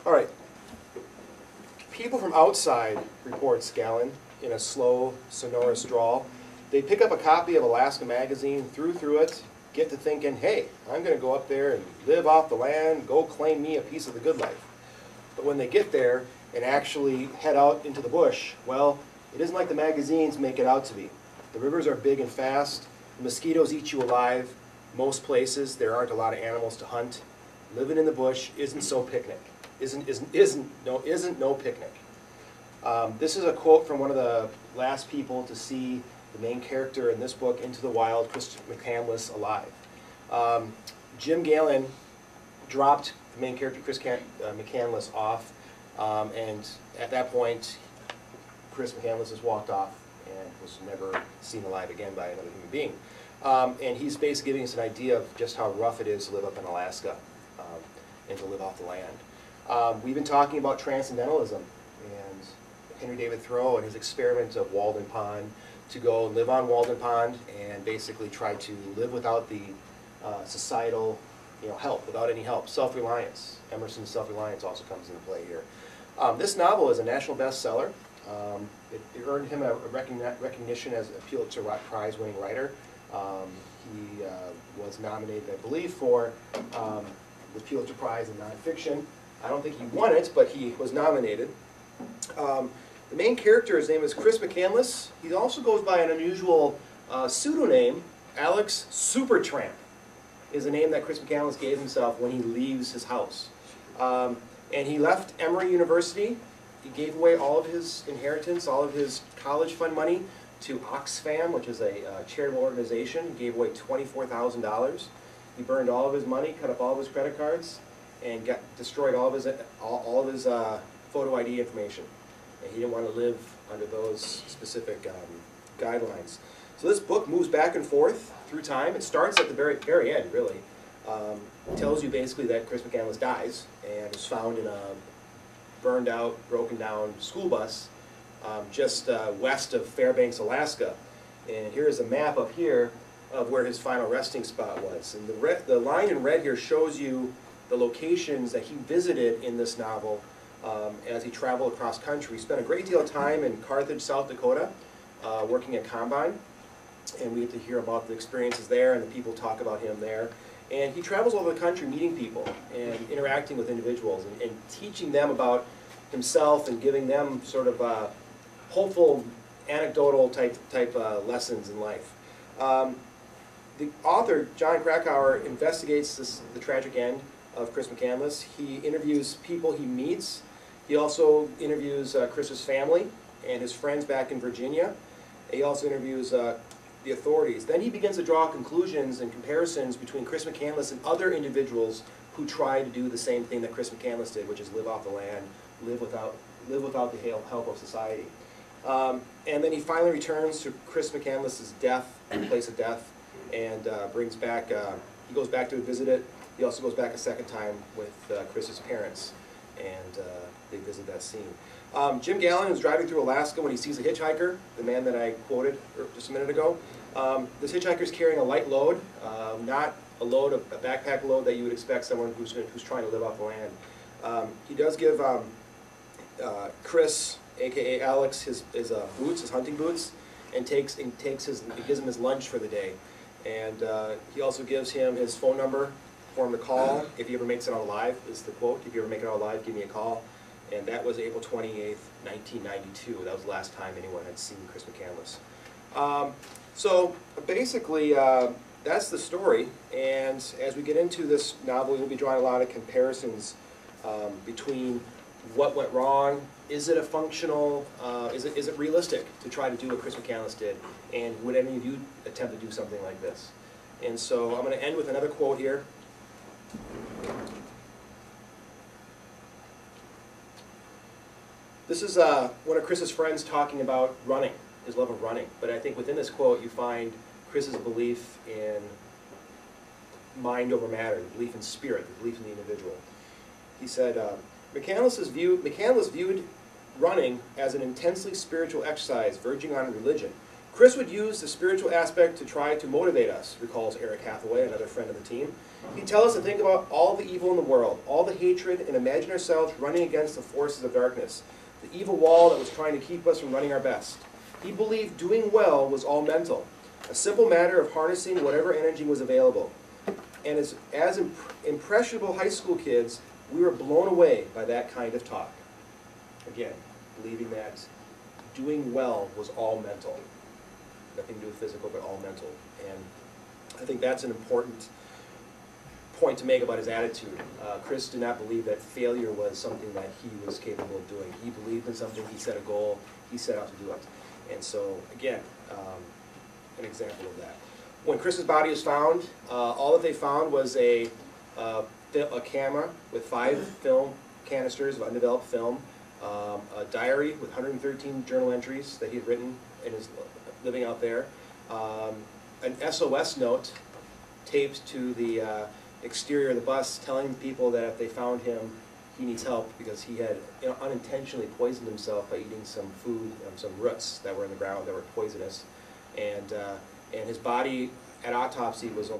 All right. People from outside, reports Gallon in a slow, sonorous drawl. They pick up a copy of Alaska Magazine, through it, get to thinking, hey, I'm going to go up there and live off the land, go claim me a piece of the good life. But when they get there and actually head out into the bush, well, it isn't like the magazines make it out to be. The rivers are big and fast. The mosquitoes eat you alive. Most places, there aren't a lot of animals to hunt. Living in the bush isn't so picnic. Isn't no picnic. This is a quote from one of the last people to see the main character in this book, Into the Wild, Chris McCandless, alive. Jim Gallon dropped the main character, Chris McCandless, off, and at that point, Chris McCandless has walked off and was never seen alive again by another human being. And he's basically giving us an idea of just how rough it is to live up in Alaska and to live off the land. We've been talking about transcendentalism and Henry David Thoreau and his experiment of Walden Pond, to go and live on Walden Pond and basically try to live without the societal help, without any help. Self-reliance. Emerson's self-reliance also comes into play here. This novel is a national bestseller. It earned him a recognition as a Pulitzer Prize-winning writer. He was nominated, I believe, for the Pulitzer Prize in nonfiction. I don't think he won it, but he was nominated. The main character, his name is Chris McCandless. He also goes by an unusual pseudonym. Alex Supertramp is the name that Chris McCandless gave himself when he leaves his house. And he left Emory University. He gave away all of his inheritance, all of his college fund money to Oxfam, which is a charitable organization. He gave away $24,000. He burned all of his money, cut up all of his credit cards, and destroyed all of his photo ID information. And he didn't want to live under those specific guidelines. So this book moves back and forth through time. It starts at the very end, really. It tells you basically that Chris McCandless dies and is found in a burned out, broken down school bus just west of Fairbanks, Alaska. And here is a map up here of where his final resting spot was. And the line in red here shows you the locations that he visited in this novel as he traveled across country. He spent a great deal of time in Carthage, South Dakota, working at Combine. And we get to hear about the experiences there, and the people talk about him there. And he travels all over the country meeting people and interacting with individuals and teaching them about himself and giving them sort of hopeful, anecdotal type lessons in life. The author, John Krakauer, investigates the tragic end of Chris McCandless. He interviews people he meets. He also interviews Chris's family and his friends back in Virginia. He also interviews the authorities. Then he begins to draw conclusions and comparisons between Chris McCandless and other individuals who tried to do the same thing that Chris McCandless did, which is live off the land, live without the help of society. And then he finally returns to Chris McCandless's place of death, and brings back, he goes back to visit it. He also goes back a second time with Chris's parents, and they visit that scene. Jim Gallon is driving through Alaska when he sees a hitchhiker, the man that I quoted just a minute ago. This hitchhiker is carrying a light load, not a backpack load that you would expect someone who's trying to live off the land. He does give Chris, aka Alex, his boots, his hunting boots, and gives him his lunch for the day. And he also gives him his phone number for him to call if he ever makes it out alive, is the quote. If you ever make it out alive, give me a call. And that was April 28th, 1992. That was the last time anyone had seen Chris McCandless. So basically, that's the story. And as we get into this novel, we'll be drawing a lot of comparisons between what went wrong. Is it a functional, is it realistic to try to do what Chris McCandless did? And would any of you attempt to do something like this? And so I'm going to end with another quote here. This is one of Chris's friends talking about running, his love of running. But I think within this quote you find Chris's belief in mind over matter, the belief in spirit, the belief in the individual. He said, McCandless viewed running as an intensely spiritual exercise verging on religion. Chris would use the spiritual aspect to try to motivate us, recalls Eric Hathaway, another friend of the team. He'd tell us to think about all the evil in the world, all the hatred, and imagine ourselves running against the forces of darkness, the evil wall that was trying to keep us from running our best. He believed doing well was all mental, a simple matter of harnessing whatever energy was available. And as impressionable high school kids, we were blown away by that kind of talk. Again, believing that doing well was all mental. Nothing to do with physical, but all mental. And I think that's an important point to make about his attitude. Chris did not believe that failure was something that he was capable of doing. He believed in something, he set a goal, he set out to do it. And so, again, an example of that. When Chris's body was found, all that they found was a camera with 5 film canisters of undeveloped film, a diary with 113 journal entries that he had written in his living out there, an SOS note taped to the exterior of the bus telling people that if they found him, he needs help because he had unintentionally poisoned himself by eating some food, some roots that were in the ground that were poisonous, and his body at autopsy was